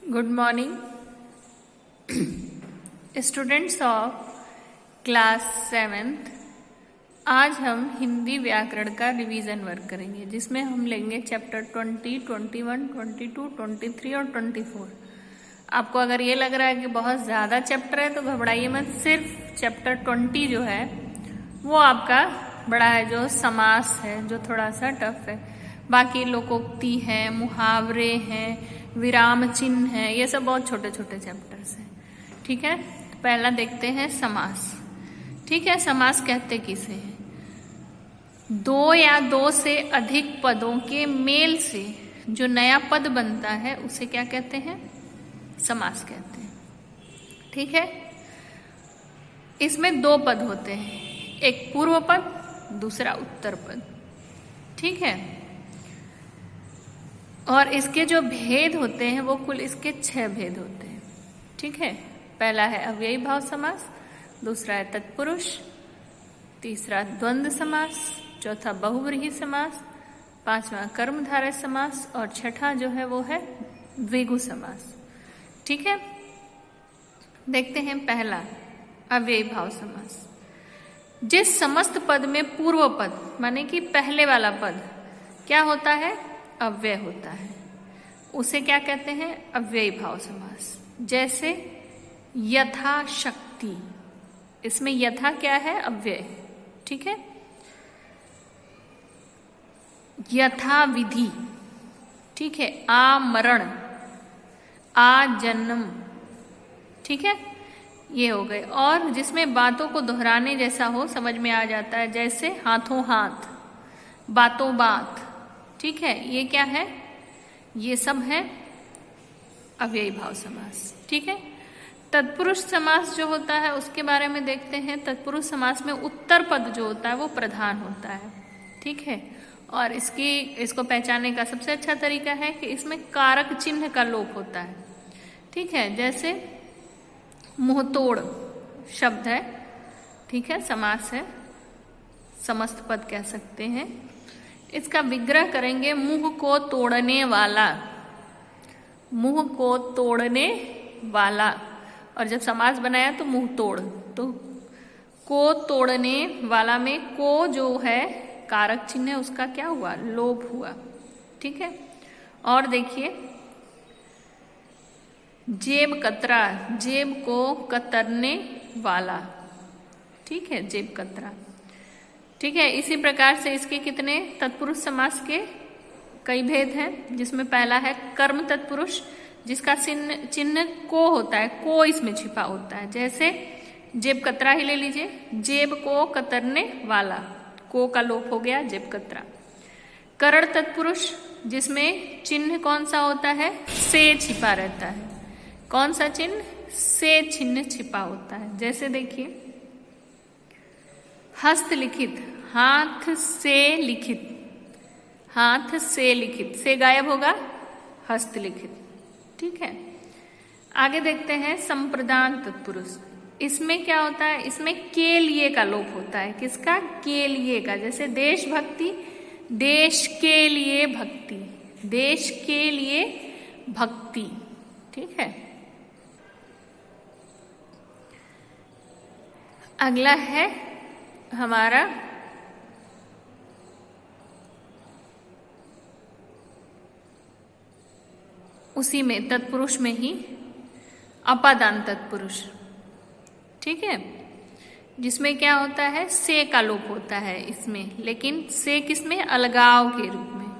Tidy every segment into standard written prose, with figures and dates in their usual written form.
Good morning students of class 7th। आज हम हिंदी व्याकरण का रिवीजन वर्क करेंगे, जिसमें हम लेंगे चैप्टर 20, 21, 22, 23 और 24। आपको अगर ये लग रहा है कि बहुत ज़्यादा चैप्टर है तो घबराइए मत। सिर्फ चैप्टर 20 जो है वो आपका बड़ा है, जो समास है जो थोड़ा सा टफ है। बाकी लोकोक्ति है, मुहावरे हैं, विराम चिन्ह है, ये सब बहुत छोटे छोटे चैप्टर्स हैं। ठीक है, पहला देखते हैं समास। ठीक है, समास कहते किसे हैं? दो या दो से अधिक पदों के मेल से जो नया पद बनता है उसे क्या कहते हैं? समास कहते हैं। ठीक है, इसमें दो पद होते हैं, एक पूर्व पद, दूसरा उत्तर पद। ठीक है, और इसके जो भेद होते हैं वो कुल इसके 6 भेद होते हैं। ठीक है, पहला है अव्ययी भाव समास, दूसरा है तत्पुरुष, तीसरा द्वंद्व समास, चौथा बहुव्रीहि समास, पांचवा कर्मधारय समास और छठा जो है वो है द्विगु समास। ठीक है, देखते हैं पहला अव्ययी भाव समास। जिस समस्त पद में पूर्व पद माने कि पहले वाला पद क्या होता है? अव्यय होता है, उसे क्या कहते हैं? अव्ययी भाव समास। जैसे यथाशक्ति, इसमें यथा क्या है? अव्यय। ठीक है, यथा विधि, ठीक है, आमरण, आजन्म, ठीक है, ये हो गए। और जिसमें बातों को दोहराने जैसा हो, समझ में आ जाता है, जैसे हाथों हाथ, बातों बात। ठीक है, ये क्या है? ये सब है अव्ययी भाव समास। ठीक है, तत्पुरुष समास जो होता है उसके बारे में देखते हैं। तत्पुरुष समास में उत्तर पद जो होता है वो प्रधान होता है। ठीक है, और इसको पहचानने का सबसे अच्छा तरीका है कि इसमें कारक चिन्ह का लोप होता है। ठीक है, जैसे मुंहतोड़ शब्द है, ठीक है, समास है, समस्त पद कह सकते हैं। इसका विग्रह करेंगे मुंह को तोड़ने वाला, मुंह को तोड़ने वाला। और जब समास बनाया तो मुंह तोड़, तो को तोड़ने वाला में को जो है कारक चिन्ह है उसका क्या हुआ? लोप हुआ। ठीक है, और देखिए जेब कतरा, जेब को कतरने वाला। ठीक है, जेब कतरा। ठीक है, इसी प्रकार से इसके कितने तत्पुरुष समास के कई भेद हैं, जिसमें पहला है कर्म तत्पुरुष, जिसका चिन्ह को होता है, को इसमें छिपा होता है। जैसे जेब कतरा ही ले लीजिए, जेब को कतरने वाला, को का लोप हो गया, जेब कतरा। करण तत्पुरुष, जिसमें चिन्ह कौन सा होता है? से छिपा रहता है। कौन सा चिन्ह? से चिन्ह छिपा होता है। जैसे देखिए हस्तलिखित, हाथ से लिखित, हाथ से लिखित, से गायब होगा, हस्तलिखित। ठीक है, आगे देखते हैं संप्रदान तत्पुरुष। इसमें क्या होता है? इसमें के लिए का लोप होता है। किसका? के लिए का। जैसे देशभक्ति, देश के लिए भक्ति, देश के लिए भक्ति। ठीक है, अगला है हमारा उसी में तत्पुरुष में ही अपादान तत्पुरुष। ठीक है, जिसमें क्या होता है? से का लोप होता है इसमें, लेकिन से किसमें? अलगाव के रूप में,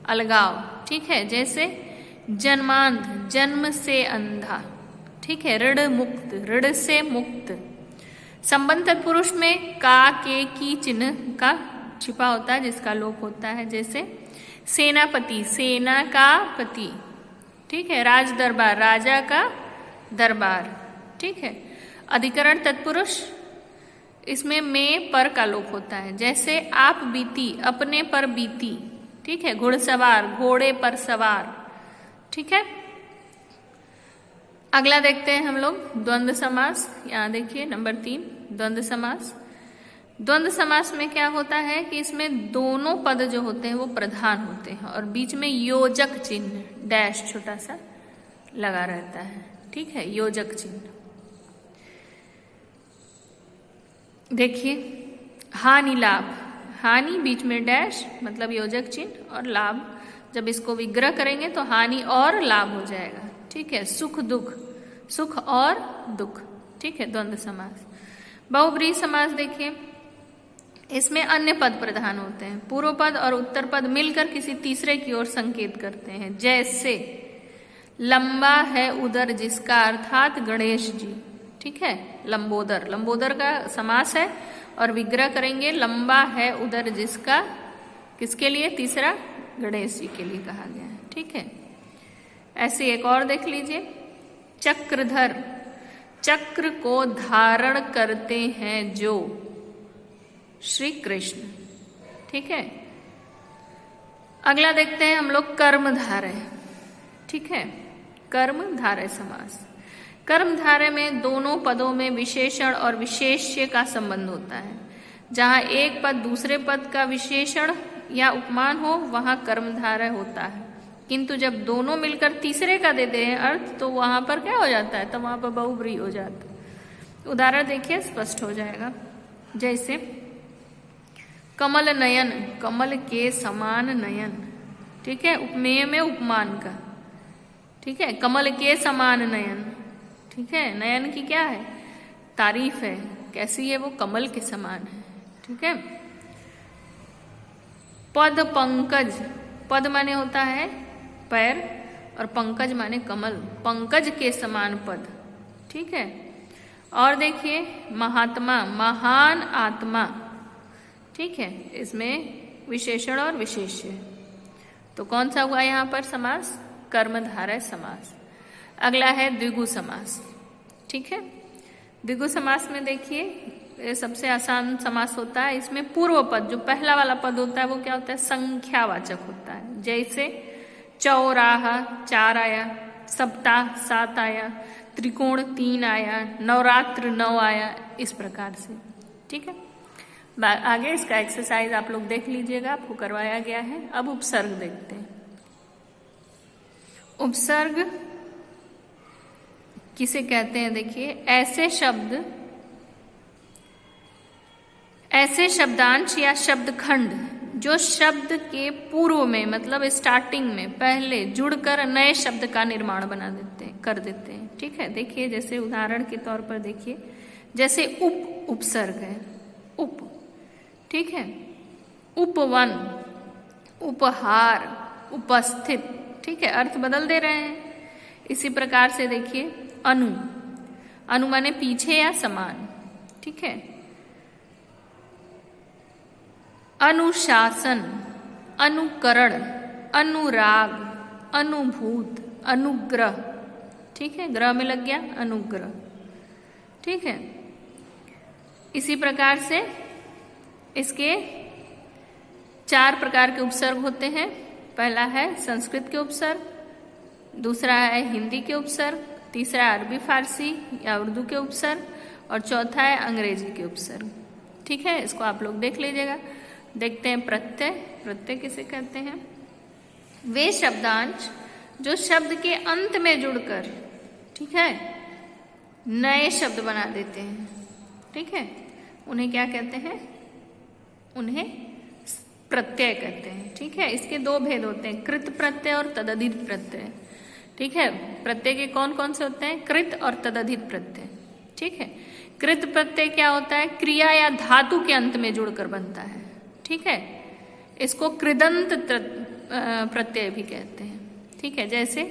अलगाव। ठीक है, जैसे जन्मांध, जन्म से अंधा। ठीक है, ऋण मुक्त, ऋण से मुक्त। संबंध तत्पुरुष में का, के, की चिन्ह का छिपा होता है, जिसका लोप होता है। जैसे सेनापति, सेना का पति। ठीक है, राज दरबार, राजा का दरबार। ठीक है, अधिकरण तत्पुरुष, इसमें में पर का लोप होता है। जैसे आप बीती, अपने पर बीती। ठीक है, घुड़सवार, घोड़े पर सवार। ठीक है, अगला देखते हैं हम लोग द्वंद्व समास। यहाँ देखिए नंबर 3 द्वंद्व समास। द्वंद्व समास में क्या होता है कि इसमें दोनों पद जो होते हैं वो प्रधान होते हैं और बीच में योजक चिन्ह डैश छोटा सा लगा रहता है, ठीक है, योजक चिन्ह। देखिए हानि लाभ, हानि बीच में डैश मतलब योजक चिन्ह, और लाभ जब इसको विग्रह करेंगे तो हानि और लाभ हो जाएगा, ठीक है। सुख दुख, सुख और दुख, ठीक है, द्वंद्व समास। बहुब्रीहि समास देखिए, इसमें अन्य पद प्रधान होते हैं, पूर्व पद और उत्तर पद मिलकर किसी तीसरे की ओर संकेत करते हैं। जैसे लंबा है उदर जिसका, अर्थात गणेश जी, ठीक है, लंबोदर, लंबोदर का समास है और विग्रह करेंगे लंबा है उदर जिसका, किसके लिए, तीसरा गणेश जी के लिए कहा गया है, ठीक है। ऐसे एक और देख लीजिए, चक्रधर, चक्र को धारण करते हैं जो श्री कृष्ण, ठीक है। अगला देखते हैं हम लोग कर्मधारय, ठीक है, कर्मधारय समास। कर्मधारय में दोनों पदों में विशेषण और विशेष्य का संबंध होता है। जहां एक पद दूसरे पद का विशेषण या उपमान हो वहां कर्मधारय होता है, किंतु जब दोनों मिलकर तीसरे का देते हैं अर्थ तो वहां पर क्या हो जाता है, तो वहां पर बहुब्रीहि हो जाता है। उदाहरण देखिए, स्पष्ट हो जाएगा। जैसे कमल नयन, कमल के समान नयन, ठीक है, उपमेय में उपमान का, ठीक है, कमल के समान नयन, ठीक है, नयन की क्या है, तारीफ है, कैसी है वो, कमल के समान है, ठीक है। पद पंकज, पद माने होता है पैर और पंकज माने कमल, पंकज के समान पद, ठीक है। और देखिए महात्मा, महान आत्मा, ठीक है, इसमें विशेषण और विशेष्य, तो कौन सा हुआ यहाँ पर समास, कर्मधारय समास। अगला है द्विगु समास, ठीक है। द्विगु समास में देखिए ये सबसे आसान समास होता है। इसमें पूर्व पद, जो पहला वाला पद होता है वो क्या होता है, संख्यावाचक होता है। जैसे चौराहा 4 आया, सप्ताह 7 आया, त्रिकोण 3 आया, नवरात्र 9 आया, इस प्रकार से, ठीक है। आगे इसका एक्सरसाइज आप लोग देख लीजिएगा, आपको करवाया गया है। अब उपसर्ग देखते हैं। उपसर्ग किसे कहते हैं, देखिए ऐसे शब्द, ऐसे शब्दांश या शब्दखंड जो शब्द के पूर्व में मतलब स्टार्टिंग में पहले जुड़कर नए शब्द का निर्माण बना देते हैं, कर देते हैं, ठीक है। देखिए जैसे उदाहरण के तौर पर देखिए, जैसे उपसर्ग है, उप, ठीक है, उपवन, उपहार, उपस्थित, ठीक है, अर्थ बदल दे रहे हैं। इसी प्रकार से देखिए अनु, अनु माने पीछे या समान, ठीक है। अनुशासन, अनुकरण, अनुराग, अनुभूत, अनुग्रह, ठीक है, ग्रह में लग गया अनुग्रह, ठीक है। इसी प्रकार से इसके 4 प्रकार के उपसर्ग होते हैं। पहला है संस्कृत के उपसर्ग, दूसरा है हिंदी के उपसर्ग, तीसरा अरबी फारसी या उर्दू के उपसर्ग, और चौथा है अंग्रेजी के उपसर्ग, ठीक है। इसको आप लोग देख लीजिएगा। देखते हैं प्रत्यय, प्रत्यय किसे कहते हैं, वे शब्दांश जो शब्द के अंत में जुड़कर, ठीक है, नए शब्द बना देते हैं, ठीक है, उन्हें क्या कहते हैं, उन्हें प्रत्यय कहते हैं, ठीक है। इसके 2 भेद होते हैं, कृत प्रत्यय और तदधित प्रत्यय, ठीक है। प्रत्यय के कौन कौन से होते हैं, कृत और तदधित प्रत्यय, ठीक है। कृत प्रत्यय क्या होता है, क्रिया या धातु के अंत में जुड़कर बनता है, ठीक है, इसको कृदंत प्रत्यय भी कहते हैं, ठीक है। जैसे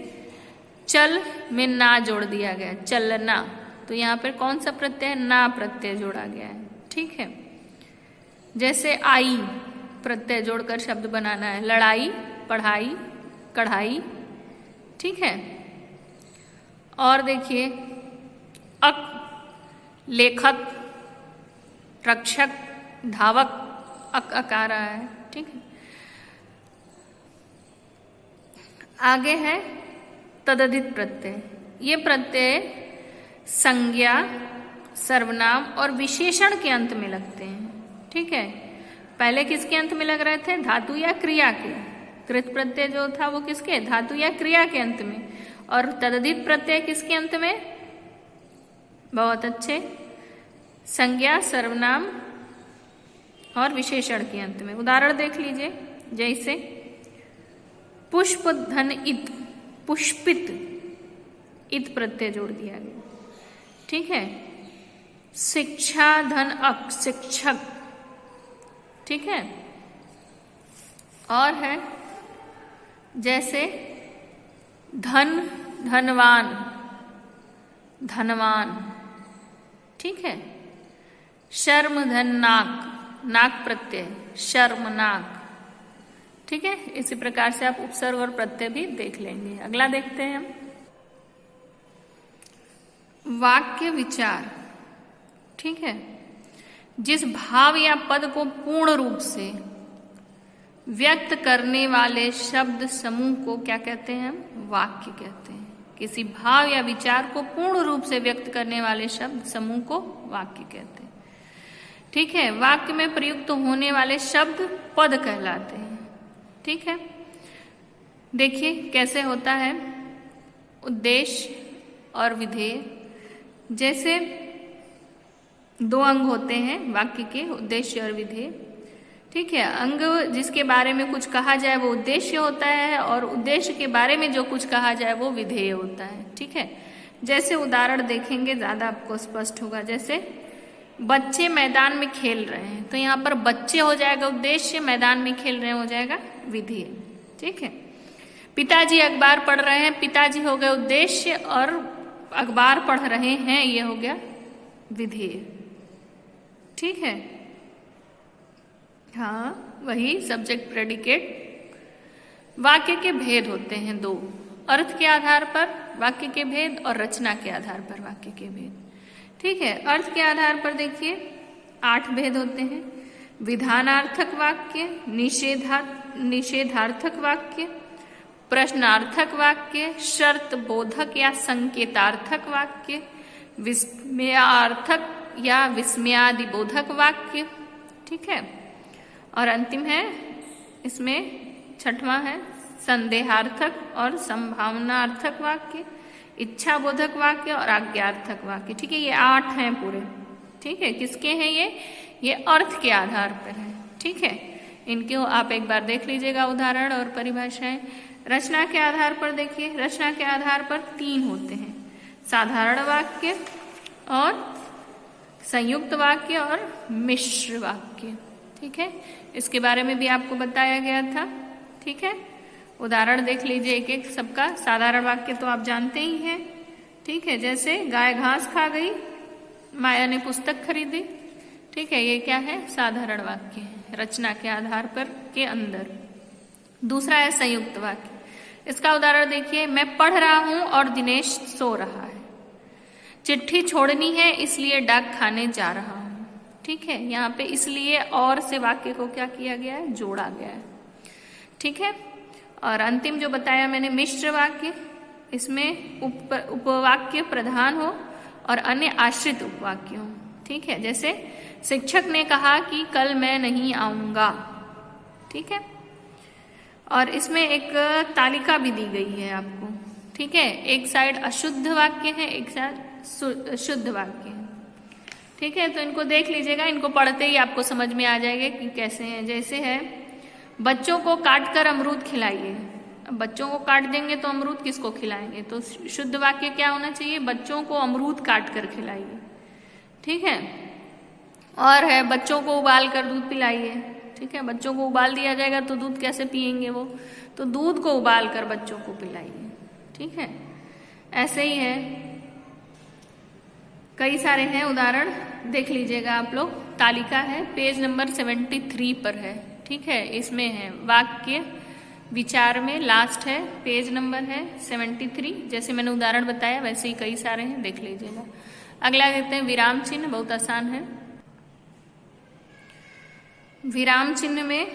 चल में ना जोड़ दिया गया, चलना, तो यहाँ पर कौन सा प्रत्यय है, ना प्रत्यय जोड़ा गया है, ठीक है। जैसे आई प्रत्यय जोड़कर शब्द बनाना है, लड़ाई, पढ़ाई, कढ़ाई, ठीक है। और देखिए अक, लेखक, रक्षक, धावक, अक अकार आया है, ठीक है। आगे है तदधित प्रत्यय। ये प्रत्यय संज्ञा, सर्वनाम और विशेषण के अंत में लगते हैं, ठीक है। पहले किसके अंत में लग रहे थे, धातु या क्रिया के। कृत प्रत्यय जो था वो किसके, धातु या क्रिया के अंत में, और तद्धित प्रत्यय किसके अंत में? बहुत अच्छे, संज्ञा, सर्वनाम और विशेषण के अंत में। उदाहरण देख लीजिए, जैसे पुष्प धन इत, पुष्पित, इत प्रत्यय जोड़ दिया गया, ठीक है। शिक्षा धन अक, शिक्षक, ठीक है। और है जैसे धन, धनवान, धनवान, ठीक है। शर्म धन नाक, नाक प्रत्यय, शर्मनाक, ठीक है। इसी प्रकार से आप उपसर्ग और प्रत्यय भी देख लेंगे। अगला देखते हैं हम, वाक्य विचार, ठीक है। जिस भाव या पद को पूर्ण रूप से व्यक्त करने वाले शब्द समूह को क्या कहते हैं? हम वाक्य कहते हैं। किसी भाव या विचार को पूर्ण रूप से व्यक्त करने वाले शब्द समूह को वाक्य कहते हैं, ठीक है। वाक्य में प्रयुक्त होने वाले शब्द पद कहलाते हैं, ठीक है। देखिए कैसे होता है, उद्देश्य और विधेय। जैसे दो अंग होते हैं वाक्य के, उद्देश्य और विधेय, ठीक है। अंग जिसके बारे में कुछ कहा जाए वो उद्देश्य होता है, और उद्देश्य के बारे में जो कुछ कहा जाए वो विधेय होता है, ठीक है। जैसे उदाहरण देखेंगे ज्यादा आपको स्पष्ट होगा। जैसे बच्चे मैदान में खेल रहे हैं, तो यहाँ पर बच्चे हो जाएगा उद्देश्य, मैदान में खेल रहे हो जाएगा विधेय, ठीक है। पिताजी अखबार पढ़ रहे हैं, पिताजी हो गए उद्देश्य, और अखबार पढ़ रहे हैं ये हो गया विधेय, ठीक है। हाँ, वही सब्जेक्ट प्रेडिकेट। वाक्य के भेद होते हैं दो, अर्थ के आधार पर वाक्य के भेद और रचना के आधार पर वाक्य के भेद, ठीक है। अर्थ के आधार पर देखिए 8 भेद होते हैं। विधानार्थक वाक्य, निषेधार्थक वाक्य, प्रश्नार्थक वाक्य, शर्त बोधक या संकेतार्थक वाक्य, विस्मयार्थक या विस्मयादि बोधक वाक्य, ठीक है। और अंतिम है इसमें 6वां है संदेहार्थक और संभावनार्थक वाक्य, इच्छा बोधक वाक्य और आज्ञार्थक वाक्य, ठीक है। ये 8 हैं पूरे, ठीक है। किसके हैं ये अर्थ के आधार पर है, ठीक है। इनको आप एक बार देख लीजिएगा उदाहरण और परिभाषाएं। रचना के आधार पर देखिए, रचना के आधार पर 3 होते हैं, साधारण वाक्य और संयुक्त वाक्य और मिश्र वाक्य, ठीक है। इसके बारे में भी आपको बताया गया था, ठीक है। उदाहरण देख लीजिए एक एक सबका। साधारण वाक्य तो आप जानते ही हैं, ठीक है। जैसे गाय घास खा गई, माया ने पुस्तक खरीदी, ठीक है। ये क्या है? साधारण वाक्य है, रचना के आधार पर के अंदर। दूसरा है संयुक्त वाक्य। इसका उदाहरण देखिए, मैं पढ़ रहा हूं और दिनेश सो रहा है। चिट्ठी छोड़नी है इसलिए डाक खाने जा रहा हूं, ठीक है। यहाँ पे इसलिए और से वाक्य को क्या किया गया है? जोड़ा गया है, ठीक है। और अंतिम जो बताया मैंने मिश्र वाक्य, इसमें उपवाक्य प्रधान हो और अन्य आश्रित उपवाक्य हो, ठीक है। जैसे शिक्षक ने कहा कि कल मैं नहीं आऊंगा, ठीक है। और इसमें एक तालिका भी दी गई है आपको, ठीक है। एक साइड अशुद्ध वाक्य है, एक साइड शुद्ध वाक्य है, ठीक है। तो इनको देख लीजिएगा, इनको पढ़ते ही आपको समझ में आ जाएगा कि कैसे हैं। जैसे है बच्चों को काट कर अमरूद खिलाइए। अब बच्चों को काट देंगे तो अमरूद किसको खिलाएंगे? तो शुद्ध वाक्य क्या होना चाहिए? बच्चों को अमरूद काट कर खिलाइए, ठीक है। और है बच्चों को उबाल कर दूध पिलाइए, ठीक है। बच्चों को उबाल दिया जाएगा तो दूध कैसे पिएंगे वो? तो दूध को उबाल कर बच्चों को पिलाइए, ठीक है। ऐसे ही है, कई सारे हैं उदाहरण, देख लीजिएगा आप लोग। तालिका है, पेज नंबर 73 पर है, ठीक है। इसमें है वाक्य विचार में लास्ट है, पेज नंबर है 73। जैसे मैंने उदाहरण बताया वैसे ही कई सारे हैं, देख लीजिएगा। अगला देखते हैं विराम चिन्ह, बहुत आसान है। विराम चिन्ह में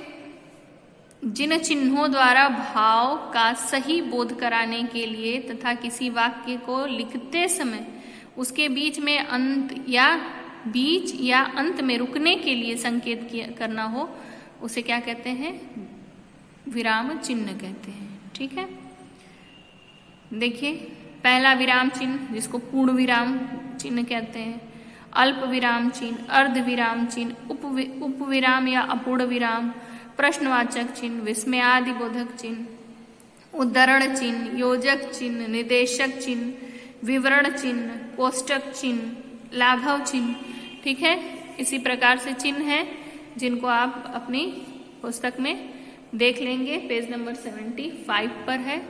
जिन चिन्हों द्वारा भाव का सही बोध कराने के लिए तथा किसी वाक्य को लिखते समय उसके बीच में बीच या अंत में रुकने के लिए संकेत करना हो, उसे क्या कहते हैं? विराम चिन्ह कहते हैं, ठीक है। देखिए, पहला विराम चिन्ह जिसको पूर्ण विराम चिन्ह कहते हैं, अल्प विराम चिन्ह, अर्ध विराम चिन्ह, उप विराम या अपूर्ण विराम, प्रश्नवाचक चिन्ह, विस्मयादि बोधक चिन्ह, उद्धरण चिन्ह, योजक चिन्ह, निर्देशक चिन्ह, विवरण चिन्ह, कोष्टक चिन्ह, लाघव चिन्ह। ठीक है, इसी प्रकार से चिन्ह है जिनको आप अपनी पुस्तक में देख लेंगे। पेज नंबर 75 पर है।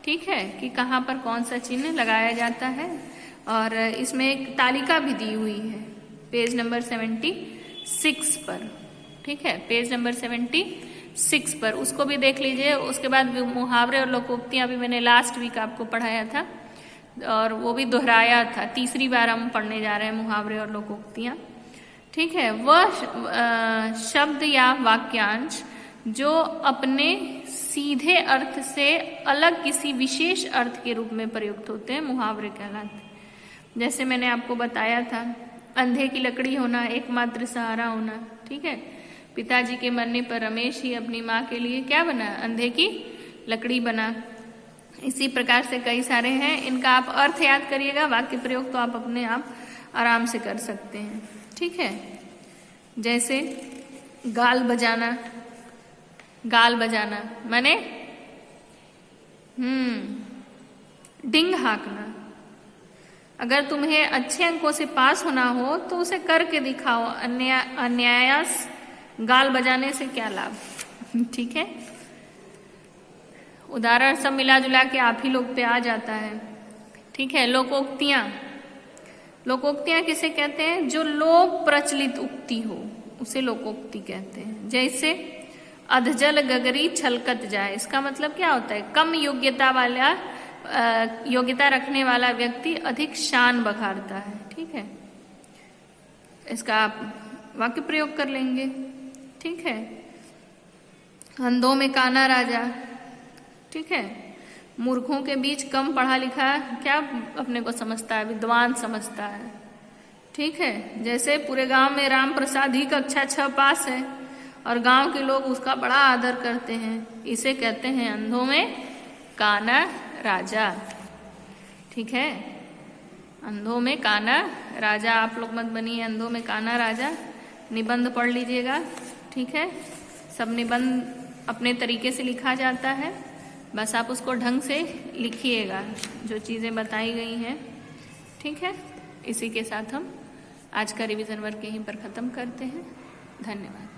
ठीक है, कि कहाँ पर कौन सा चिन्ह लगाया जाता है, और इसमें एक तालिका भी दी हुई है पेज नंबर 76 पर। ठीक है, पेज नंबर 76 पर उसको भी देख लीजिए। उसके बाद मुहावरे और लोकोक्तियां भी मैंने लास्ट वीक आपको पढ़ाया था और वो भी दोहराया था। तीसरी बार हम पढ़ने जा रहे हैं मुहावरे और लोकोक्तियां। ठीक है, वह शब्द या वाक्यांश जो अपने सीधे अर्थ से अलग किसी विशेष अर्थ के रूप में प्रयुक्त होते हैं मुहावरे कहलाते हैं। जैसे मैंने आपको बताया था, अंधे की लकड़ी होना, एकमात्र सहारा होना। ठीक है, पिताजी के मरने पर रमेश ही अपनी माँ के लिए क्या बना, अंधे की लकड़ी बना। इसी प्रकार से कई सारे हैं, इनका आप अर्थ याद करिएगा, वाक्य प्रयोग तो आप अपने आप आराम से कर सकते हैं। ठीक है, जैसे गाल बजाना, गाल बजाना माने डिंग हाकना। अगर तुम्हें अच्छे अंकों से पास होना हो तो उसे करके दिखाओ, अन्यायास गाल बजाने से क्या लाभ। ठीक है, उदाहरण सब मिला जुला के आप ही लोग पे आ जाता है। ठीक है, लोकोक्तियां, लोकोक्तियां किसे कहते हैं, जो लोक प्रचलित उक्ति हो उसे लोकोक्ति कहते हैं। जैसे अधजल गगरी छलकत जाए, इसका मतलब क्या होता है, कम योग्यता रखने वाला व्यक्ति अधिक शान बखारता है। ठीक है, इसका आप वाक्य प्रयोग कर लेंगे। ठीक है, अंधों में काना राजा। ठीक है, मूर्खों के बीच कम पढ़ा लिखा क्या अपने को समझता है, विद्वान समझता है। ठीक है, जैसे पूरे गांव में राम प्रसाद ही कक्षा 6 पास है और गांव के लोग उसका बड़ा आदर करते हैं, इसे कहते हैं अंधों में काना राजा। ठीक है, अंधों में काना राजा, आप लोग मत बनिए अंधों में काना राजा। निबंध पढ़ लीजिएगा। ठीक है, सब निबंध अपने तरीके से लिखा जाता है, बस आप उसको ढंग से लिखिएगा जो चीज़ें बताई गई हैं। ठीक है, इसी के साथ हम आज का रिवीजन वर्क यहीं पर ख़त्म करते हैं। धन्यवाद।